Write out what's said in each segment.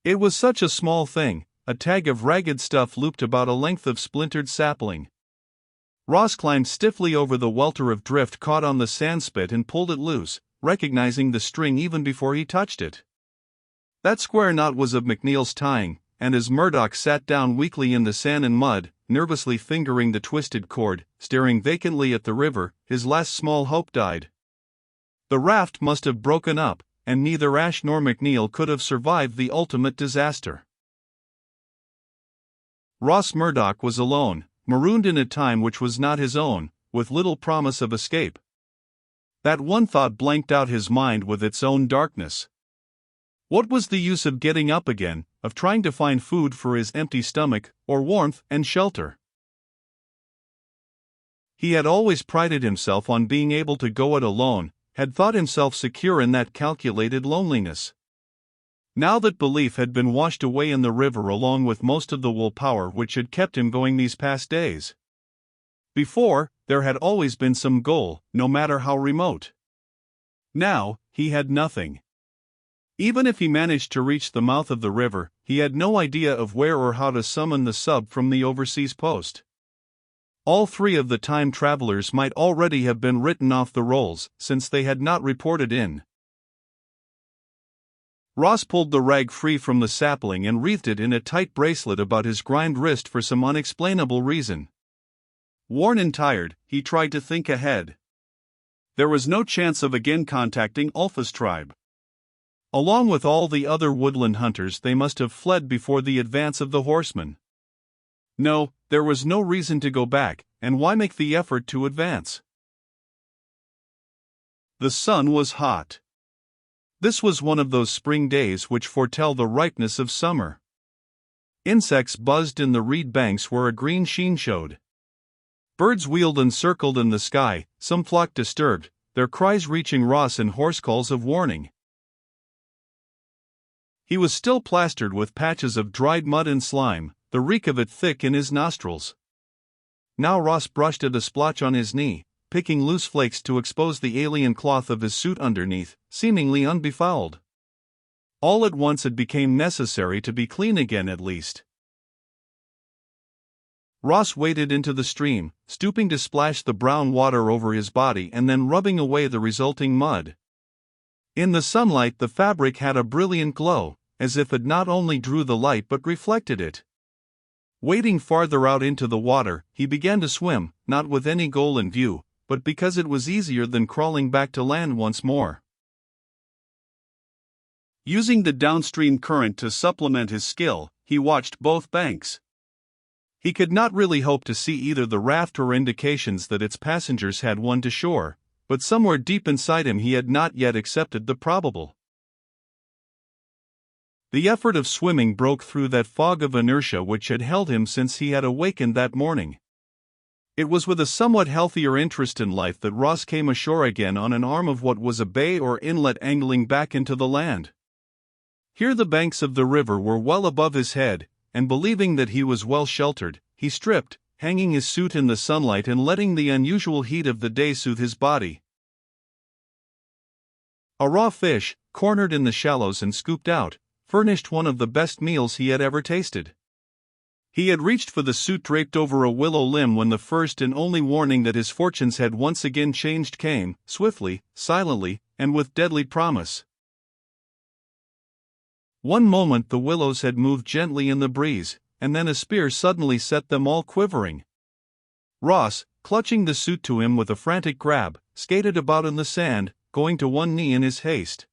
It was such a small thing, a tag of ragged stuff looped about a length of splintered sapling. Ross climbed stiffly over the welter of drift caught on the sandspit and pulled it loose, recognizing the string even before he touched it. That square knot was of McNeil's tying, and as Murdoch sat down weakly in the sand and mud, nervously fingering the twisted cord, staring vacantly at the river, his last small hope died. The raft must have broken up, and neither Ash nor McNeil could have survived the ultimate disaster. Ross Murdoch was alone, marooned in a time which was not his own, with little promise of escape. That one thought blanked out his mind with its own darkness. What was the use of getting up again, of trying to find food for his empty stomach, or warmth and shelter? He had always prided himself on being able to go it alone, had thought himself secure in that calculated loneliness. Now that belief had been washed away in the river along with most of the willpower which had kept him going these past days. Before, there had always been some goal, no matter how remote. Now, he had nothing. Even if he managed to reach the mouth of the river, he had no idea of where or how to summon the sub from the overseas post. All three of the time travelers might already have been written off the rolls, since they had not reported in. Ross pulled the rag free from the sapling and wreathed it in a tight bracelet about his grimed wrist for some unexplainable reason. Worn and tired, he tried to think ahead. There was no chance of again contacting Ulfa's tribe. Along with all the other woodland hunters, they must have fled before the advance of the horsemen. No, there was no reason to go back, and why make the effort to advance? The sun was hot. This was one of those spring days which foretell the ripeness of summer. Insects buzzed in the reed banks where a green sheen showed. Birds wheeled and circled in the sky, some flock disturbed, their cries reaching Ross in hoarse calls of warning. He was still plastered with patches of dried mud and slime, the reek of it thick in his nostrils. Now Ross brushed at a splotch on his knee, picking loose flakes to expose the alien cloth of his suit underneath, seemingly unbefouled. All at once it became necessary to be clean again at least. Ross waded into the stream, stooping to splash the brown water over his body and then rubbing away the resulting mud. In the sunlight the fabric had a brilliant glow, as if it not only drew the light but reflected it. Wading farther out into the water, he began to swim, not with any goal in view, but because it was easier than crawling back to land once more. Using the downstream current to supplement his skill, he watched both banks. He could not really hope to see either the raft or indications that its passengers had won to shore, but somewhere deep inside him he had not yet accepted the probable. The effort of swimming broke through that fog of inertia which had held him since he had awakened that morning. It was with a somewhat healthier interest in life that Ross came ashore again on an arm of what was a bay or inlet angling back into the land. Here the banks of the river were well above his head, and believing that he was well sheltered, he stripped, hanging his suit in the sunlight and letting the unusual heat of the day soothe his body. A raw fish, cornered in the shallows and scooped out, furnished one of the best meals he had ever tasted. He had reached for the suit draped over a willow limb when the first and only warning that his fortunes had once again changed came, swiftly, silently, and with deadly promise. One moment the willows had moved gently in the breeze, and then a spear suddenly set them all quivering. Ross, clutching the suit to him with a frantic grab, skated about in the sand, going to one knee in his haste.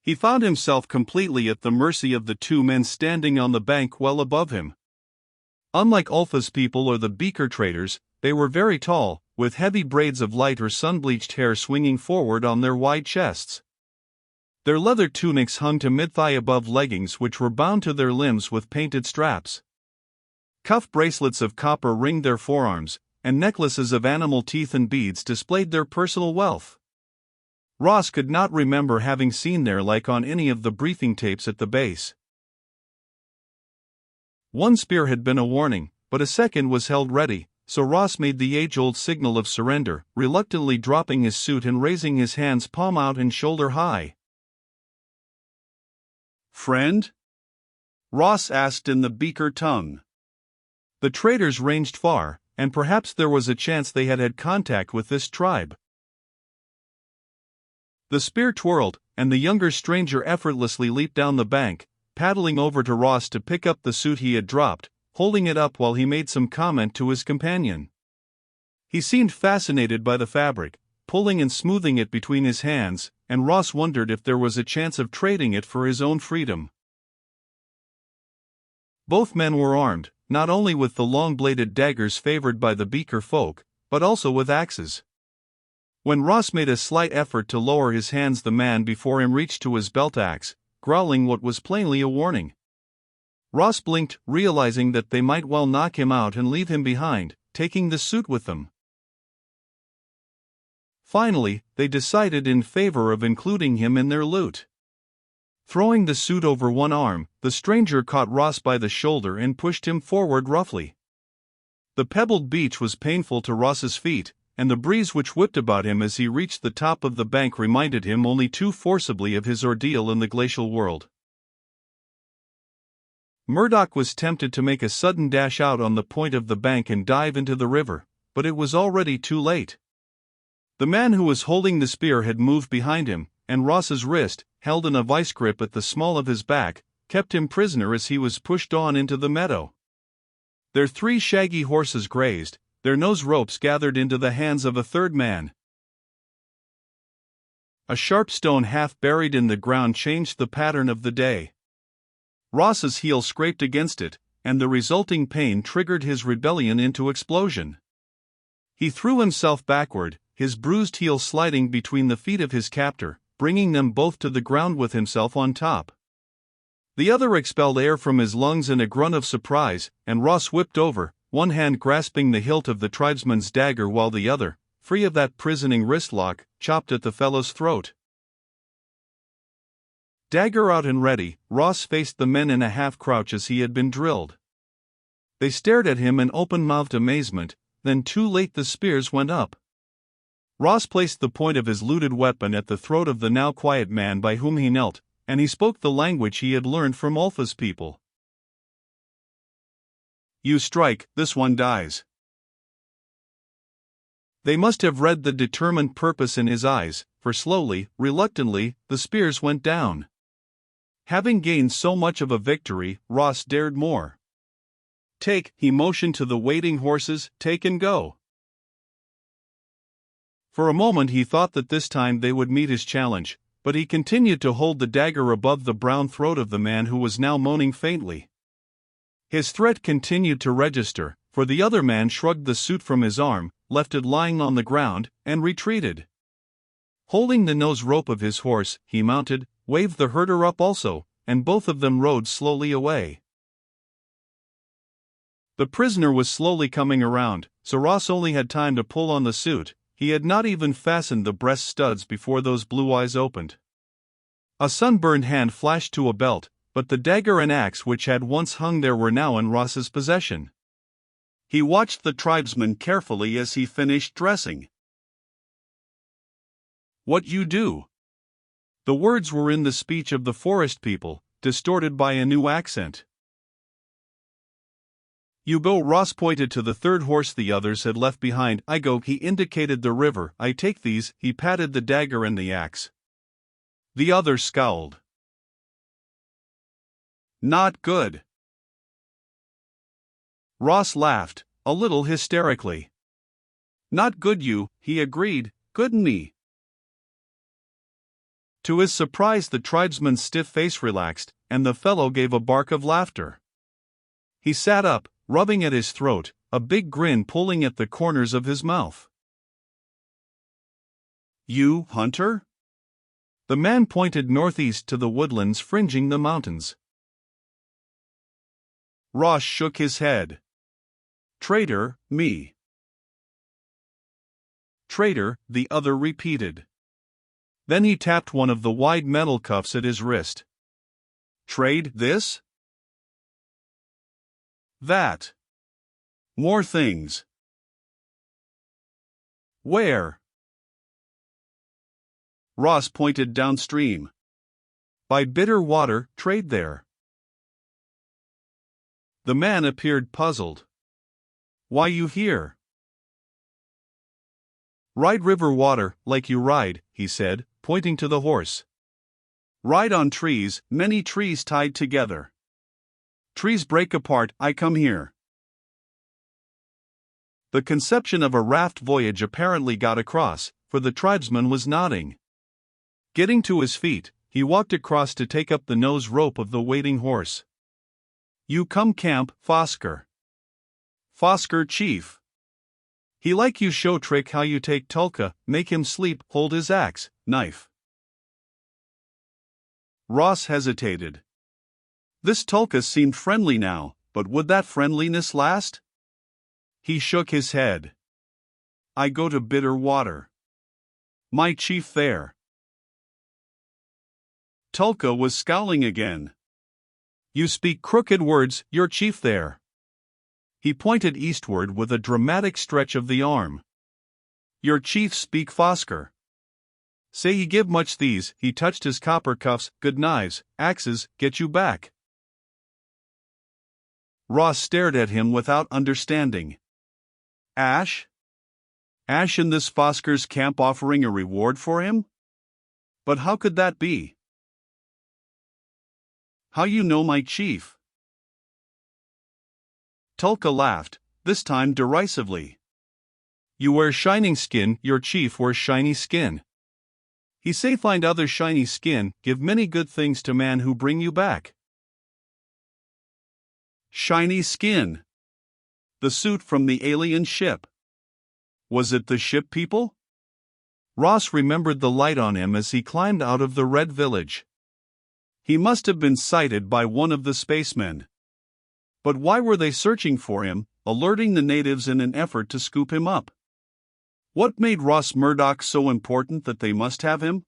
He found himself completely at the mercy of the two men standing on the bank well above him. Unlike Ulfa's people or the beaker traders, they were very tall, with heavy braids of light or sun-bleached hair swinging forward on their wide chests. Their leather tunics hung to mid-thigh above leggings which were bound to their limbs with painted straps. Cuff bracelets of copper ringed their forearms, and necklaces of animal teeth and beads displayed their personal wealth. Ross could not remember having seen their like on any of the briefing tapes at the base. One spear had been a warning, but a second was held ready, so Ross made the age-old signal of surrender, reluctantly dropping his suit and raising his hands palm out and shoulder high. Friend? Ross asked in the beaker tongue. The traders ranged far, and perhaps there was a chance they had had contact with this tribe. The spear twirled, and the younger stranger effortlessly leaped down the bank, paddling over to Ross to pick up the suit he had dropped, holding it up while he made some comment to his companion. He seemed fascinated by the fabric, pulling and smoothing it between his hands, and Ross wondered if there was a chance of trading it for his own freedom. Both men were armed, not only with the long-bladed daggers favored by the beaker folk, but also with axes. When Ross made a slight effort to lower his hands, the man before him reached to his belt axe, growling what was plainly a warning. Ross blinked, realizing that they might well knock him out and leave him behind, taking the suit with them. Finally, they decided in favor of including him in their loot. Throwing the suit over one arm, the stranger caught Ross by the shoulder and pushed him forward roughly. The pebbled beach was painful to Ross's feet, and the breeze which whipped about him as he reached the top of the bank reminded him only too forcibly of his ordeal in the glacial world. Murdoch was tempted to make a sudden dash out on the point of the bank and dive into the river, but it was already too late. The man who was holding the spear had moved behind him, and Ross's wrist, held in a vice grip at the small of his back, kept him prisoner as he was pushed on into the meadow. Their 3 shaggy horses grazed, their nose ropes gathered into the hands of a third man. A sharp stone half buried in the ground changed the pattern of the day. Ross's heel scraped against it, and the resulting pain triggered his rebellion into explosion. He threw himself backward, his bruised heel sliding between the feet of his captor, bringing them both to the ground with himself on top. The other expelled air from his lungs in a grunt of surprise, and Ross whipped over, one hand grasping the hilt of the tribesman's dagger while the other, free of that prisoning wristlock, chopped at the fellow's throat. Dagger out and ready, Ross faced the men in a half-crouch as he had been drilled. They stared at him in open-mouthed amazement, then too late the spears went up. Ross placed the point of his looted weapon at the throat of the now quiet man by whom he knelt, and he spoke the language he had learned from Ulfa's people. "You strike, this one dies." They must have read the determined purpose in his eyes, for slowly, reluctantly, the spears went down. Having gained so much of a victory, Ross dared more. "Take," he motioned to the waiting horses, "take and go." For a moment he thought that this time they would meet his challenge, but he continued to hold the dagger above the brown throat of the man who was now moaning faintly. His threat continued to register, for the other man shrugged the suit from his arm, left it lying on the ground, and retreated. Holding the nose rope of his horse, he mounted, waved the herder up also, and both of them rode slowly away. The prisoner was slowly coming around, so Ross only had time to pull on the suit. He had not even fastened the breast studs before those blue eyes opened. A sunburned hand flashed to a belt, but the dagger and axe which had once hung there were now in Ross's possession. He watched the tribesman carefully as he finished dressing. "What you do?" The words were in the speech of the forest people, distorted by a new accent. "You go." Ross pointed to the third horse the others had left behind. "I go." He indicated the river. "I take these." He patted the dagger and the axe. The other scowled. "Not good." Ross laughed, a little hysterically. "Not good you," he agreed, "good me." To his surprise the tribesman's stiff face relaxed, and the fellow gave a bark of laughter. He sat up, rubbing at his throat, a big grin pulling at the corners of his mouth. "You, hunter?" The man pointed northeast to the woodlands fringing the mountains. Ross shook his head. "Trader, me." "Trader," the other repeated. Then he tapped one of the wide metal cuffs at his wrist. "Trade this?" "That. More things." "Where?" Ross pointed downstream. By bitter water, trade there. The man appeared puzzled. Why you here? Ride river water, like you ride, he said, pointing to the horse. Ride on trees, many trees tied together. Trees break apart, I come here. The conception of a raft voyage apparently got across, for the tribesman was nodding. Getting to his feet, he walked across to take up the nose rope of the waiting horse. You come camp, Fosker. Fosker chief. He like you show trick how you take Tulka, make him sleep, hold his axe, knife. Ross hesitated. This Tulka seemed friendly now, but would that friendliness last? He shook his head. I go to bitter water. My chief there. Tulka was scowling again. You speak crooked words, your chief there. He pointed eastward with a dramatic stretch of the arm. Your chief speak Fosker. Say he give much these, he touched his copper cuffs, good knives, axes, get you back. Ross stared at him without understanding. Ash? Ash in this Fosker's camp offering a reward for him? But how could that be? How you know my chief? Tulka laughed, this time derisively. You wear shining skin, your chief wears shiny skin. He say find other shiny skin, give many good things to man who bring you back. Shiny skin. The suit from the alien ship. Was it the ship people? Ross remembered the light on him as he climbed out of the red village. He must have been sighted by one of the spacemen. But why were they searching for him, alerting the natives in an effort to scoop him up? What made Ross Murdoch so important that they must have him?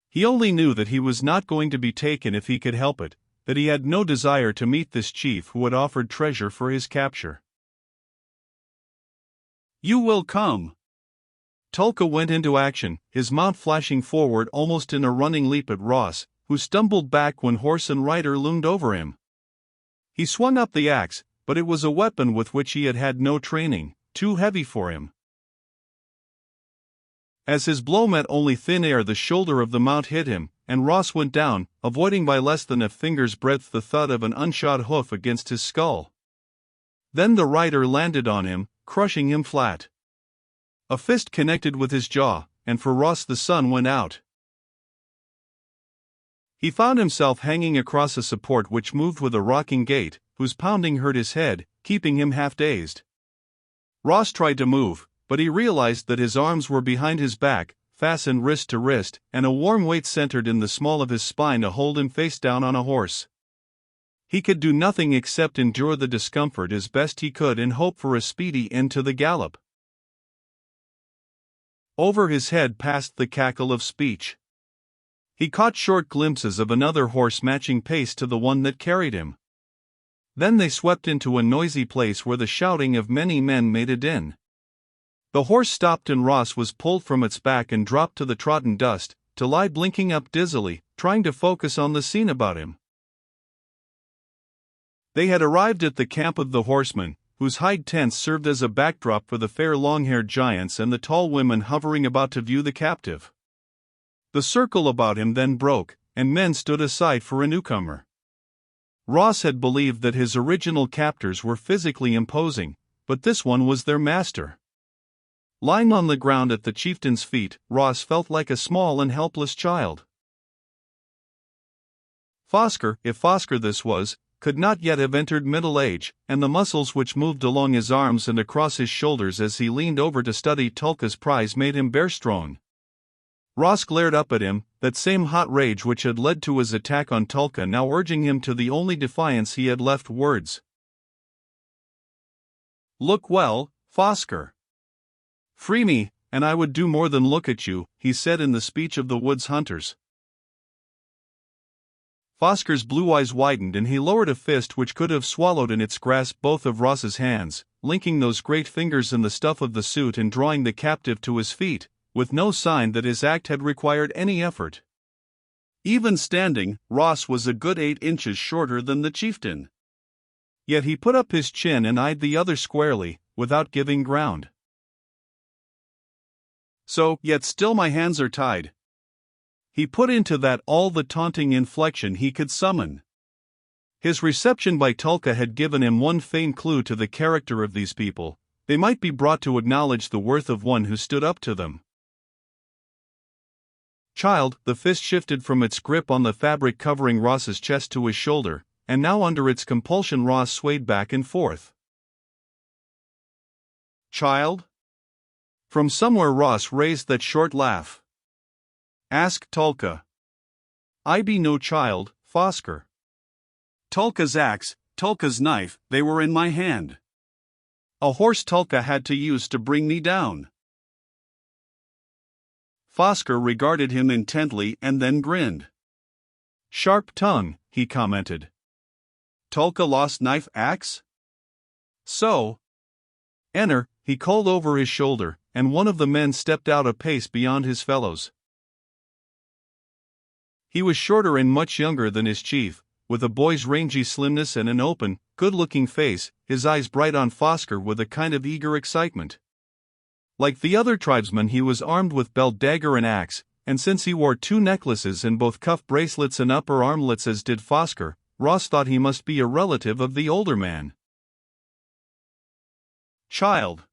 He only knew that he was not going to be taken if he could help it, that he had no desire to meet this chief who had offered treasure for his capture. You will come. Tulka went into action, his mount flashing forward almost in a running leap at Ross, who stumbled back when horse and rider loomed over him. He swung up the axe, but it was a weapon with which he had had no training, too heavy for him. As his blow met only thin air, the shoulder of the mount hit him, and Ross went down, avoiding by less than a finger's breadth the thud of an unshod hoof against his skull. Then the rider landed on him, crushing him flat. A fist connected with his jaw, and for Ross the sun went out. He found himself hanging across a support which moved with a rocking gait, whose pounding hurt his head, keeping him half-dazed. Ross tried to move, but he realized that his arms were behind his back, fastened wrist to wrist, and a warm weight centered in the small of his spine to hold him face down on a horse. He could do nothing except endure the discomfort as best he could and hope for a speedy end to the gallop. Over his head passed the cackle of speech. He caught short glimpses of another horse matching pace to the one that carried him. Then they swept into a noisy place where the shouting of many men made a din. The horse stopped and Ross was pulled from its back and dropped to the trodden dust, to lie blinking up dizzily, trying to focus on the scene about him. They had arrived at the camp of the horsemen, whose hide tents served as a backdrop for the fair long-haired giants and the tall women hovering about to view the captive. The circle about him then broke, and men stood aside for a newcomer. Ross had believed that his original captors were physically imposing, but this one was their master. Lying on the ground at the chieftain's feet, Ross felt like a small and helpless child. Fosker, if Fosker this was, could not yet have entered middle age, and the muscles which moved along his arms and across his shoulders as he leaned over to study Tulka's prize made him bear strong. Ross glared up at him, that same hot rage which had led to his attack on Tulka now urging him to the only defiance he had left: words. Look well, Fosker. Free me, and I would do more than look at you, he said in the speech of the woods hunters. Fosker's blue eyes widened and he lowered a fist which could have swallowed in its grasp both of Ross's hands, linking those great fingers in the stuff of the suit and drawing the captive to his feet, with no sign that his act had required any effort. Even standing, Ross was a good 8 inches shorter than the chieftain. Yet he put up his chin and eyed the other squarely, without giving ground. So, yet still my hands are tied. He put into that all the taunting inflection he could summon. His reception by Tulka had given him one faint clue to the character of these people. They might be brought to acknowledge the worth of one who stood up to them. Child, the fist shifted from its grip on the fabric covering Ross's chest to his shoulder, and now under its compulsion Ross swayed back and forth. Child? From somewhere Ross raised that short laugh. Ask Tulka. I be no child, Fosker. Tulka's axe, Tulka's knife, they were in my hand. A horse Tulka had to use to bring me down. Fosker regarded him intently and then grinned. Sharp tongue, he commented. Tulka lost knife axe? So? Enter, he called over his shoulder, and one of the men stepped out a pace beyond his fellows. He was shorter and much younger than his chief, with a boy's rangy slimness and an open, good-looking face, his eyes bright on Fosker with a kind of eager excitement. Like the other tribesmen, he was armed with belt, dagger and axe, and since he wore 2 necklaces and both cuff bracelets and upper armlets as did Fosker, Ross thought he must be a relative of the older man. Child.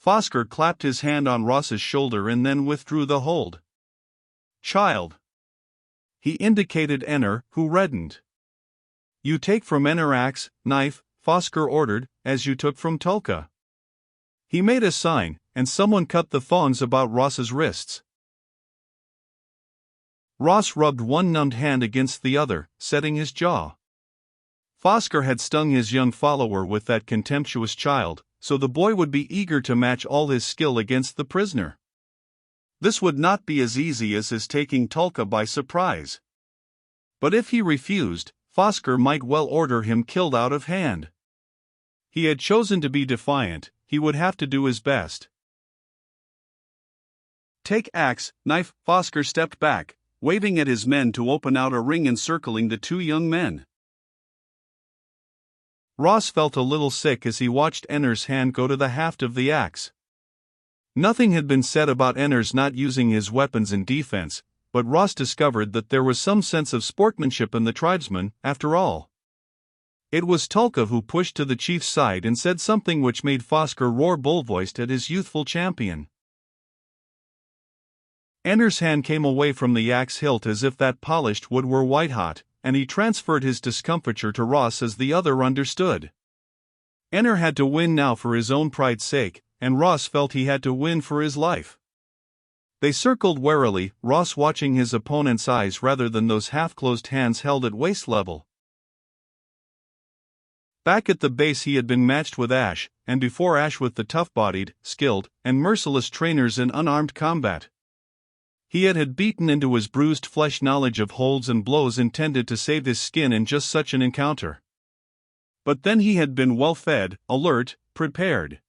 Fosker clapped his hand on Ross's shoulder and then withdrew the hold. Child. He indicated Enner, who reddened. You take from Enner axe, knife, Fosker ordered, as you took from Tulka. He made a sign, and someone cut the thongs about Ross's wrists. Ross rubbed one numbed hand against the other, setting his jaw. Fosker had stung his young follower with that contemptuous child, so the boy would be eager to match all his skill against the prisoner. This would not be as easy as his taking Tulka by surprise. But if he refused, Fosker might well order him killed out of hand. He had chosen to be defiant, he would have to do his best. Take axe, knife. Fosker stepped back, waving at his men to open out a ring encircling the 2 young men. Ross felt a little sick as he watched Enner's hand go to the haft of the axe. Nothing had been said about Enner's not using his weapons in defense, but Ross discovered that there was some sense of sportsmanship in the tribesmen, after all. It was Tulka who pushed to the chief's side and said something which made Fosker roar bull-voiced at his youthful champion. Enner's hand came away from the axe hilt as if that polished wood were white-hot, and he transferred his discomfiture to Ross as the other understood. Enner had to win now for his own pride's sake, and Ross felt he had to win for his life. They circled warily, Ross watching his opponent's eyes rather than those half-closed hands held at waist level. Back at the base he had been matched with Ash, and before Ash with the tough-bodied, skilled, and merciless trainers in unarmed combat. He had beaten into his bruised flesh knowledge of holds and blows intended to save his skin in just such an encounter. But then he had been well-fed, alert, prepared.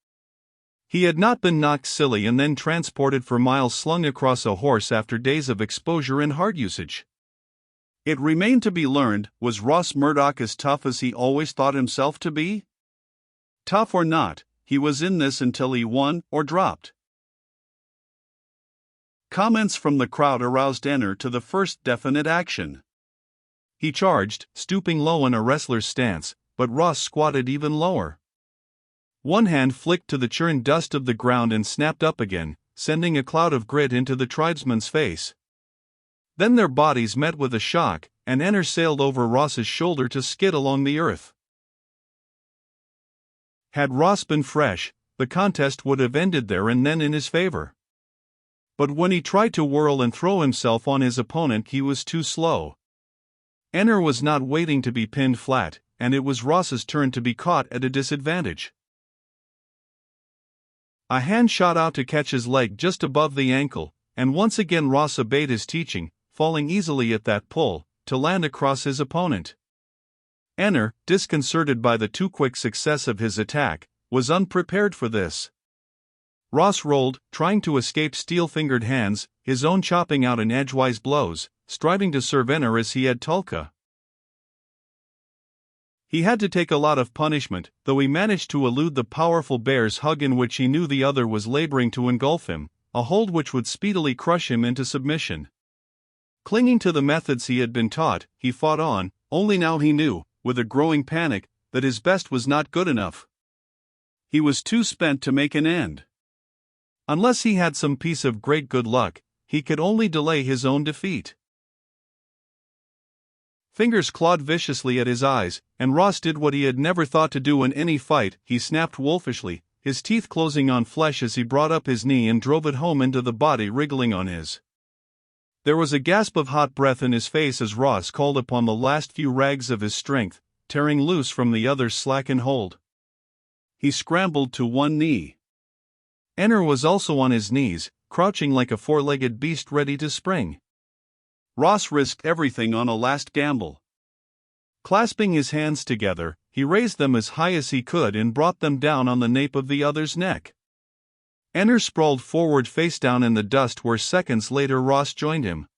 He had not been knocked silly and then transported for miles slung across a horse after days of exposure and hard usage. It remained to be learned, was Ross Murdoch as tough as he always thought himself to be? Tough or not, he was in this until he won or dropped. Comments from the crowd aroused Enner to the first definite action. He charged, stooping low in a wrestler's stance, but Ross squatted even lower. One hand flicked to the churned dust of the ground and snapped up again, sending a cloud of grit into the tribesman's face. Then their bodies met with a shock, and Enner sailed over Ross's shoulder to skid along the earth. Had Ross been fresh, the contest would have ended there and then in his favor. But when he tried to whirl and throw himself on his opponent, he was too slow. Enner was not waiting to be pinned flat, and it was Ross's turn to be caught at a disadvantage. A hand shot out to catch his leg just above the ankle, and once again Ross obeyed his teaching, falling easily at that pull, to land across his opponent. Enner, disconcerted by the too quick success of his attack, was unprepared for this. Ross rolled, trying to escape steel-fingered hands, his own chopping out in edgewise blows, striving to serve Enner as he had Tulka. He had to take a lot of punishment, though he managed to elude the powerful bear's hug in which he knew the other was laboring to engulf him, a hold which would speedily crush him into submission. Clinging to the methods he had been taught, he fought on, only now he knew, with a growing panic, that his best was not good enough. He was too spent to make an end. Unless he had some piece of great good luck, he could only delay his own defeat. Fingers clawed viciously at his eyes, and Ross did what he had never thought to do in any fight. He snapped wolfishly, his teeth closing on flesh as he brought up his knee and drove it home into the body wriggling on his. There was a gasp of hot breath in his face as Ross called upon the last few rags of his strength, tearing loose from the other's slackened hold. He scrambled to one knee. Enner was also on his knees, crouching like a four-legged beast ready to spring. Ross risked everything on a last gamble. Clasping his hands together, he raised them as high as he could and brought them down on the nape of the other's neck. Enner sprawled forward face down in the dust where seconds later Ross joined him.